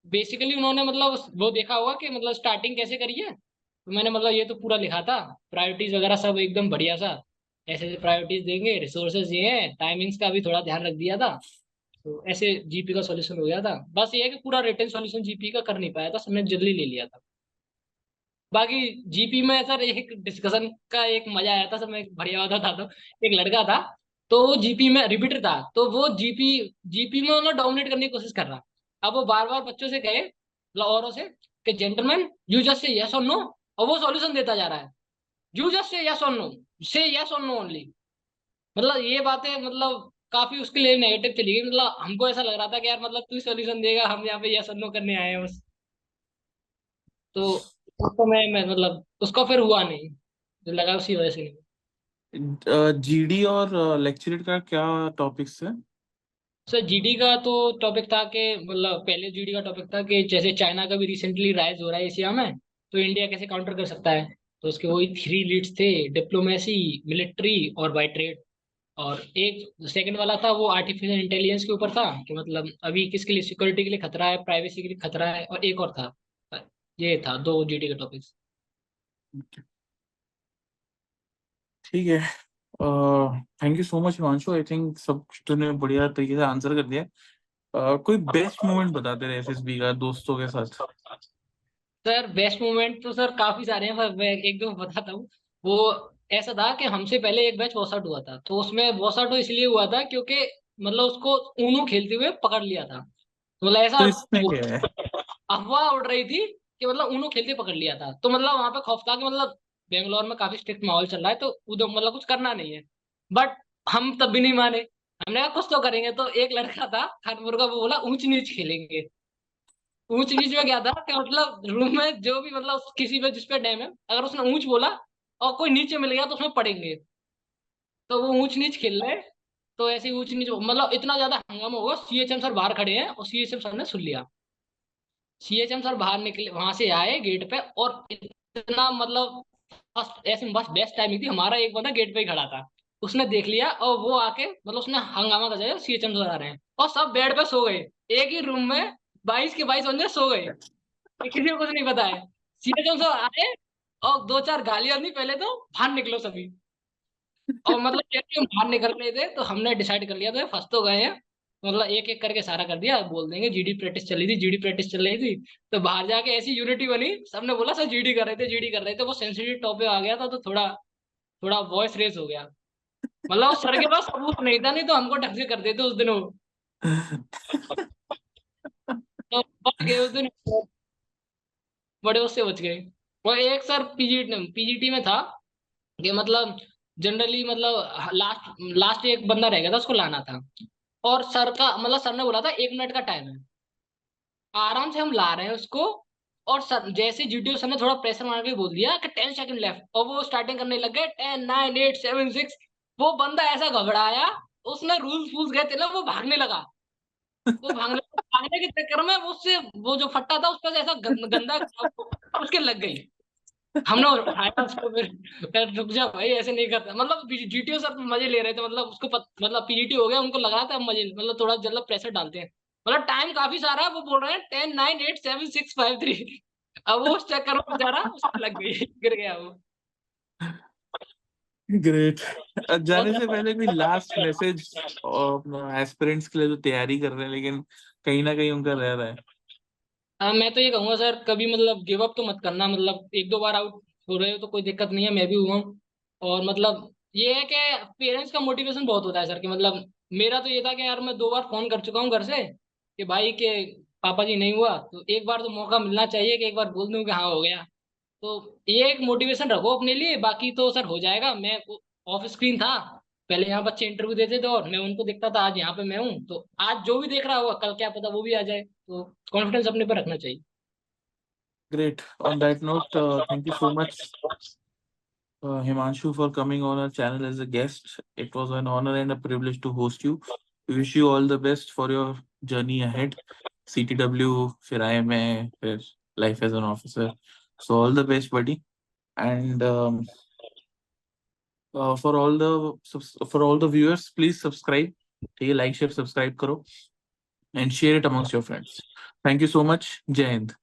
बेसिकली उन्होंने मतलब वो देखा होगा कि मतलब स्टार्टिंग कैसे करी है। तो मैंने मतलब ये तो पूरा लिखा था, प्रायोरिटीज वगैरह सब एकदम बढ़िया सा। ऐसे ऐसे प्रायोरिटीज देंगे, रिसोर्सेज ये हैं, टाइमिंग्स का भी थोड़ा ध्यान रख दिया था। तो ऐसे जीपी का सॉल्यूशन हो गया था। बस ये है कि पूरा रिटर्न सॉल्यूशन जीपी का कर नहीं पाया था, सबने जल्दी ले लिया था। बाकी जीपी में सर एक डिस्कशन का एक मजा आया था सर, मैं एक बढ़िया बात था। तो एक लड़का था, तो वो जीपी में रिपीटर था, तो वो जीपी जीपी में मतलब डोमिनेट करने की कोशिश कर रहा। अब वो बार बार बच्चों से कहे मतलब औरों से कि gentleman you just say yes और नो, और वो सॉल्यूशन देता जा रहा है। यू जस्ट से यस और नो, से यस और नो ओनली। मतलब ये बातें मतलब काफी उसके लिए नेगेटिव चली गई। मतलब हमको ऐसा लग रहा था कि यार मतलब तू सॉल्यूशन देगा, हम यहाँ पे यस और नो करने आए हैं बस। तो उसको मैं मतलब उसका फिर हुआ नहीं, जो लगा उसी वजह से नहीं। जीडी और लेक्चरेट का क्या टॉपिक्स है? सर जीडी का तो टॉपिक था कि मतलब पहले जीडी का टॉपिक था कि जैसे चाइना का भी रिसेंटली राइज हो रहा है एशिया में, तो इंडिया कैसे काउंटर कर सकता है। तो उसके वही 3 लीड्स थे, डिप्लोमेसी, मिलिट्री और बाय ट्रेड। और एक सेकंड वाला था वो आर्टिफिशियल इंटेलिजेंस के ऊपर था, कि मतलब अभी किसके लिए, सिक्योरिटी के लिए खतरा है, प्राइवेसी के लिए खतरा है, और एक और था। ये था 2 जीडी के टॉपिक्स। ठीक है, thank you so much Himanshu. I think सब तूने बढ़िया तरीके से आंसर कर दिया। कोई बेस्ट मोमेंट बता दे रहे एफएसबी का दोस्तों के साथ। सर बेस्ट मोमेंट तो सर काफी सारे हैं, पर मैं एक दो बताता हूँ। वो ऐसा था कि हमसे पहले एक बैच वॉश आउट हुआ था, तो उसमें वॉश आउट इसलिए हुआ था क्योंकि मतलब उसको ऊनो खेलते हुए पकड़ लिया था। तो मतलब ऐसा तो इसमें क्या है? अफवाह उड़ रही थी कि मतलब ऊनो खेलते पकड़ लिया था, तो मतलब वहां पे खौफ था कि मतलब बेंगलोर में काफी स्ट्रिक्ट माहौल चल रहा है, तो उधर मतलब कुछ करना नहीं है। बट हम तब भी नहीं माने। हमने कहा कुछ तो करेंगे। तो एक लड़का था खानपुर का, वो बोला ऊंच नीच खेलेंगे। ऊंच नीच में क्या था कि मतलब रूम में जो भी मतलब किसी पे जिस पे डैम है, अगर उसने ऊंच बोला और कोई नीचे मिल गया तो उसमें पड़ेंगे। तो वो ऊंच नीच खेल रहे। तो ऐसे ही ऊंच नीच मतलब इतना ज्यादा हंगामा हुआ, सीएचएम सर बाहर खड़े हैं और सीएचएम सर ने सुन लिया। सीएचएम सर बाहर निकले, वहां से आए गेट पे, और इतना मतलब फर्स्ट ऐसे बस बेस्ट टाइमिंग थी, हमारा एक बंदा गेट पे ही खड़ा था। उसने देख लिया और वो आके मतलब उसने हंगामा कर दिया, सीएचएम सर आ रहे हैं, और सब बेड पे सो गए। एक ही रूम में 22 के 22 बंदे सो गए, किसी को कुछ नहीं पता है। सीएचएम सर आए और 2 4 गालियां दी पहले, तो बाहर निकलो सभी। और मतलब जैसे हम बाहर निकल रहे थे तो हमने डिसाइड कर लिया था फंस तो गए हैं, मतलब एक एक करके सारा कर दिया, बोल देंगे जीडी प्रैक्टिस चल रही थी, जीडी प्रैक्टिस चल रही थी। तो बाहर जाके ऐसी यूनिटी बनी, सबने बोला सर जीडी कर रहे थे, जीडी कर रहे थे। वो सेंसिटिव टॉपिक आ गया था, तो थोड़ा थोड़ा वॉइस रेस हो गया। मतलब उस सर के पास सबूत नहीं था, नहीं तो हमको ढंग से कर देते उस दिन वो। तो बच गए उस दिन, बड़े उससे बच गए। वो एक सर पीजीटी में था कि मतलब जनरली मतलब लास्ट लास्ट एक बंदा रह गया था, उसको लाना था। और सर का मतलब सर ने बोला था 1 मिनट का टाइम है, आराम से हम ला रहे हैं उसको। और सर जैसे जीटीओ सर ने थोड़ा प्रेशर मार के बोल दिया कि 10 सेकंड लेफ्ट, और वो स्टार्टिंग करने लग गए 10 9 8 7 6। वो बंदा ऐसा घबराया, उसने रूल्स फूल्स गए थे ना, वो भागने लगा। वो भागने के चक्कर में उससे वो जो फट्टा था उस पर ऐसा गंदा उसके लग गई। हमने उठाया उसको, फिर रुक जा भाई ऐसे नहीं करता, मतलब जीटीओ सर मजे ले रहे थे, मतलब उसको मतलब पीजीटी हो गया, उनको लग रहा था अब मजे, मतलब थोड़ा जल्द प्रेशर डालते हैं। मतलब टाइम काफी सारा है, वो बोल रहे हैं 10 9 8 7 6 5 3। अब वो उस चक्कर में बेचारा उसको लग गई, गिर गया वो। ग्रेट। जाने बहुत से पहले कोई लास्ट मैसेज एस्पिरेंट्स के लिए जो तैयारी कर रहे हैं लेकिन कहीं ना कहीं उनका रह रहा है। मैं तो ये कहूंगा सर, कभी मतलब गिव अप तो मत करना, मतलब 1 2 बार आउट हो रहे हो तो कोई दिक्कत नहीं है, मैं भी हुआ हूँ। और मतलब ये है कि पेरेंट्स का मोटिवेशन बहुत होता है सर, कि मतलब मेरा तो ये था कि यार मैं 2 बार फोन कर चुका हूँ घर से कि भाई के पापा जी नहीं हुआ, तो एक बार तो मौका मिलना चाहिए कि एक बार बोल दूं कि हाँ हो गया। तो ये एक मोटिवेशन रखो अपने लिए, बाकी तो सर हो जाएगा। मैं ऑफ स्क्रीन था, पहले यहाँ बच्चे इंटरव्यू देते थे और मैं उनको देखता था, आज यहाँ पे मैं हूँ, तो आज जो भी देख रहा होगा कल क्या पता वो भी आ जाए। तो कॉन्फिडेंस अपने पर रखना चाहिए। Great. On that note, thank you so much, Himanshu, for coming on our channel as a guest. It was an honor and a privilege to host you. We wish you all the best for your journey ahead. CTW, फिर IMA, फिर life as an officer. So all the best, buddy. And for all the viewers, please subscribe. ठीक है, like, share, subscribe करो and share it amongst your friends. Thank you so much. Jai Hind.